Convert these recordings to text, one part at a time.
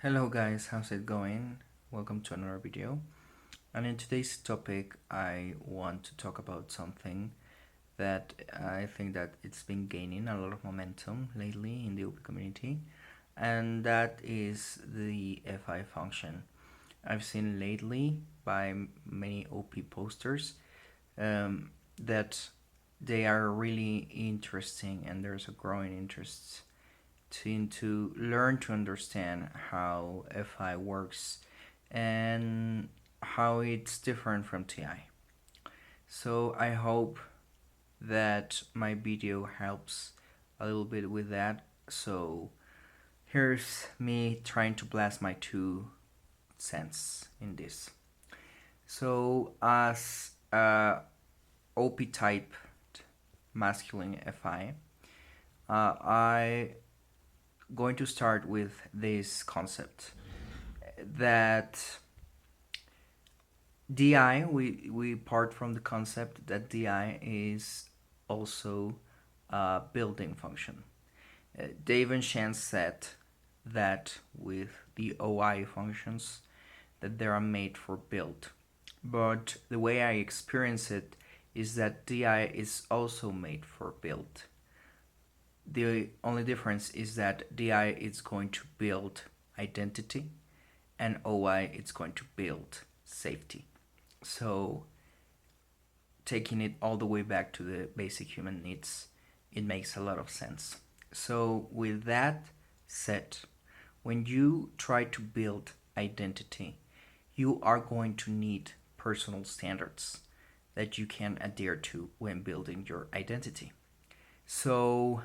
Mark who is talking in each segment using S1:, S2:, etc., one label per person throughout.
S1: Hello guys, how's it going? Welcome to another video. And in today's topic, I want to talk about something that I think that it's been gaining a lot of momentum lately in the OP community, and that is the FI function. I've seen lately by many OP posters that they are really interesting, and there's a growing interest to learn to understand how FI works and how it's different from TI. So I hope that my video helps a little bit with that. So here's me trying to blast my 2 cents in this. So as OP type masculine FI, I going to start with this concept that DI, we part from the concept that DI is also a building function. Dave and Shan said that with the OI functions that they are made for build. But the way I experience it is that DI is also made for build. The only difference is that DI is going to build identity and OI is going to build safety. So taking it all the way back to the basic human needs, it makes a lot of sense. So with that said, when you try to build identity, you are going to need personal standards that you can adhere to when building your identity. So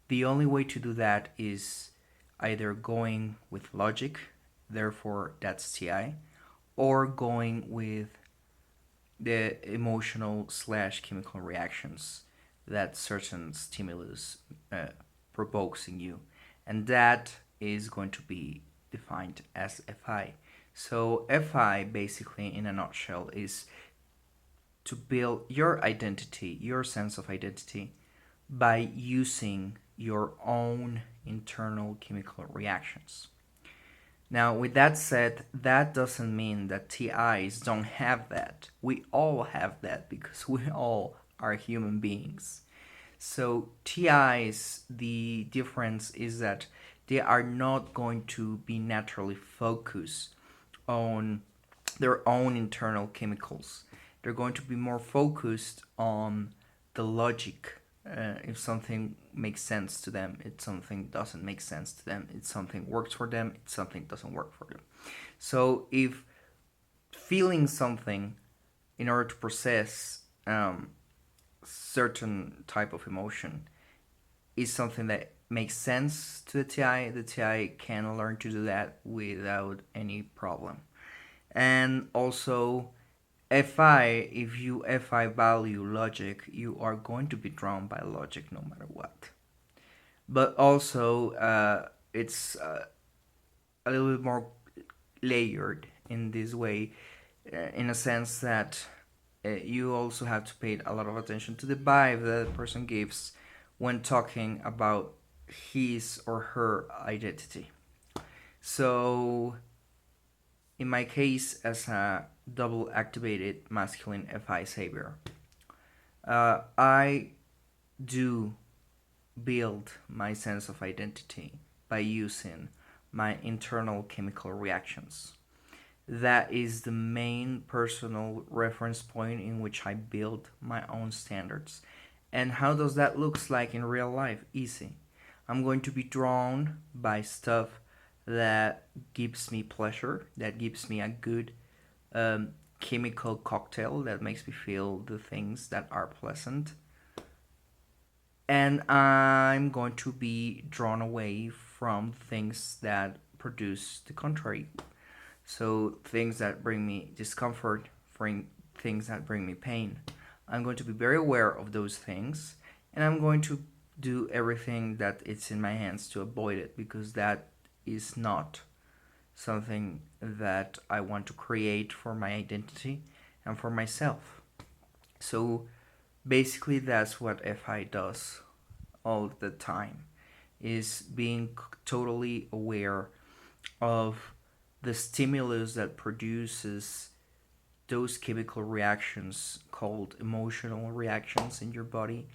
S1: the only way to do that is either going with logic, therefore that's TI, or going with the emotional slash chemical reactions that certain stimulus provokes in you. And that is going to be defined as FI. So FI basically in a nutshell is to build your identity, your sense of identity, by using your own internal chemical reactions. Now, with that said, that doesn't mean that TIs don't have that. We all have that because we all are human beings. So, TIs, the difference is that they are not going to be naturally focused on their own internal chemicals. They're going to be more focused on the logic. If something makes sense to them, if something doesn't make sense to them, if something works for them, if something doesn't work for them. So if feeling something in order to process certain type of emotion is something that makes sense to the TI can learn to do that without any problem. And also FI, if you FI value logic, you are going to be drawn by logic no matter what. But also, it's a little bit more layered in this way, in a sense that you also have to pay a lot of attention to the vibe that the person gives when talking about his or her identity. So, in my case, as a double activated masculine FI savior, I do build my sense of identity by using my internal chemical reactions. That is the main personal reference point in which I build my own standards. And how does that looks like in real life? Easy. I'm going to be drawn by stuff that gives me pleasure, that gives me a good chemical cocktail that makes me feel the things that are pleasant. And I'm going to be drawn away from things that produce the contrary. So things that bring me discomfort, bring things that bring me pain. I'm going to be very aware of those things, and I'm going to do everything that it's in my hands to avoid it, because that is not something that I want to create for my identity and for myself. So basically that's what FI does all the time, is being totally aware of the stimulus that produces those chemical reactions called emotional reactions in your body,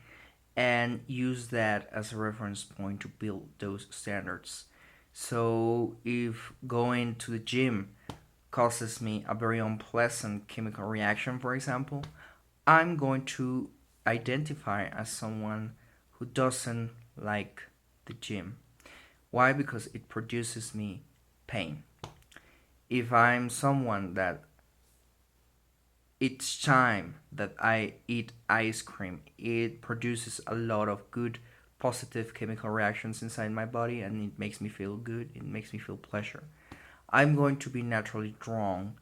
S1: and use that as a reference point to build those standards. So if going to the gym causes me a very unpleasant chemical reaction, for example, I'm going to identify as someone who doesn't like the gym. Why? Because it produces me pain. If I'm someone that each time that I eat ice cream, it produces a lot of good positive chemical reactions inside my body and it makes me feel good, it makes me feel pleasure. I'm going to be naturally drawn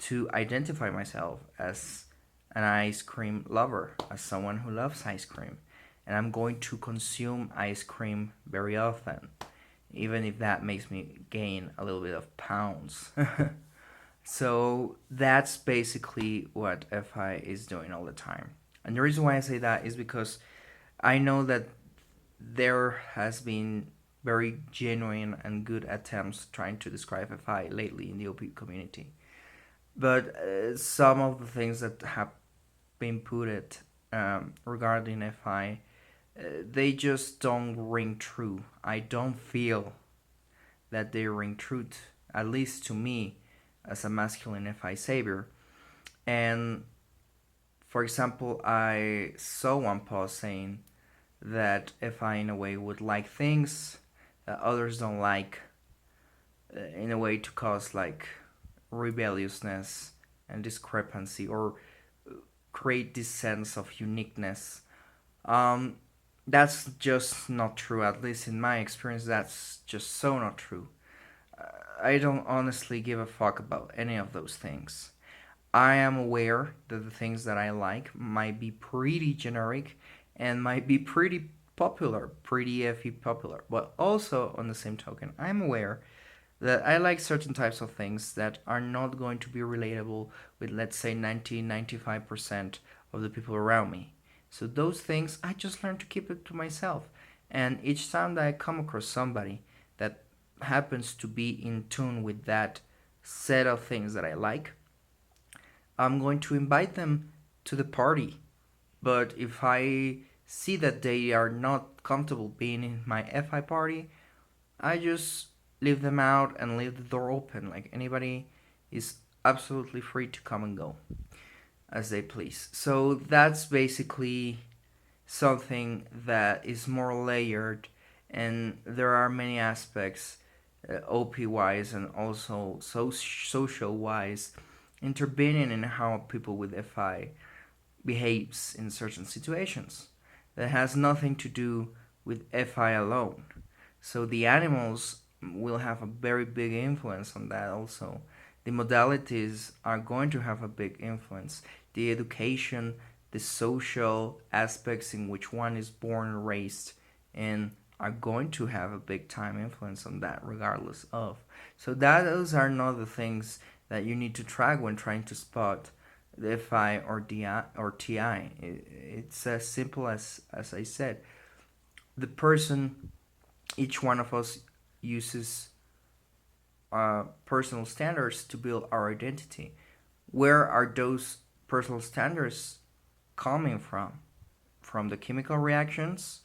S1: to identify myself as an ice cream lover, as someone who loves ice cream. And I'm going to consume ice cream very often, even if that makes me gain a little bit of pounds. So that's basically what FI is doing all the time. And the reason why I say that is because I know that there has been very genuine and good attempts trying to describe FI lately in the OP community. But some of the things that have been put regarding FI, they just don't ring true. I don't feel that they ring true, at least to me, as a masculine FI savior. And for example, I saw one post saying that FI in a way would like things that others don't like, in a way to cause like rebelliousness and discrepancy, or create this sense of uniqueness. Um, that's just not true, at least in my experience, that's just so not true. I don't honestly give a fuck about any of those things. I am aware that the things that I like might be pretty generic and might be pretty popular, pretty FE popular. But also, on the same token, I'm aware that I like certain types of things that are not going to be relatable with, let's say, 90-95% of the people around me. So, those things, I just learn to keep it to myself. And each time that I come across somebody that happens to be in tune with that set of things that I like, I'm going to invite them to the party. But if I see that they are not comfortable being in my FI party, I just leave them out and leave the door open. Like anybody is absolutely free to come and go as they please. So that's basically something that is more layered, and there are many aspects, OP wise and also social wise, intervening in how people with FI behaves in certain situations. That has nothing to do with FI alone. So the animals will have a very big influence on that also. The modalities are going to have a big influence. The education, the social aspects in which one is born and raised in are going to have a big time influence on that regardless of. So that those are not the things that you need to track when trying to spot the FI or DI or TI. It's as simple as I said. The person, each one of us uses personal standards to build our identity. Where are those personal standards coming from? From the chemical reactions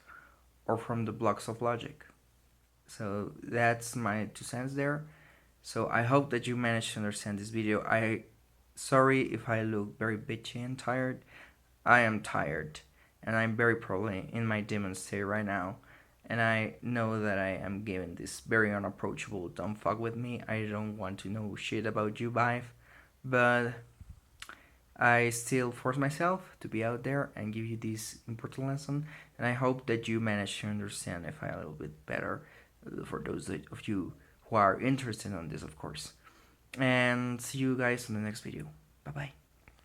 S1: or from the blocks of logic? So that's my 2 cents there. So I hope that you managed to understand this video. Sorry if I look very bitchy and tired. I am tired, and I'm very probably in my demon state right now. And I know that I am given this very unapproachable don't fuck with me. I don't want to know shit about you vibe, but I still force myself to be out there and give you this important lesson. And I hope that you manage to understand FI a little bit better, for those of you who are interested in this, of course. And see you guys in the next video. Bye bye.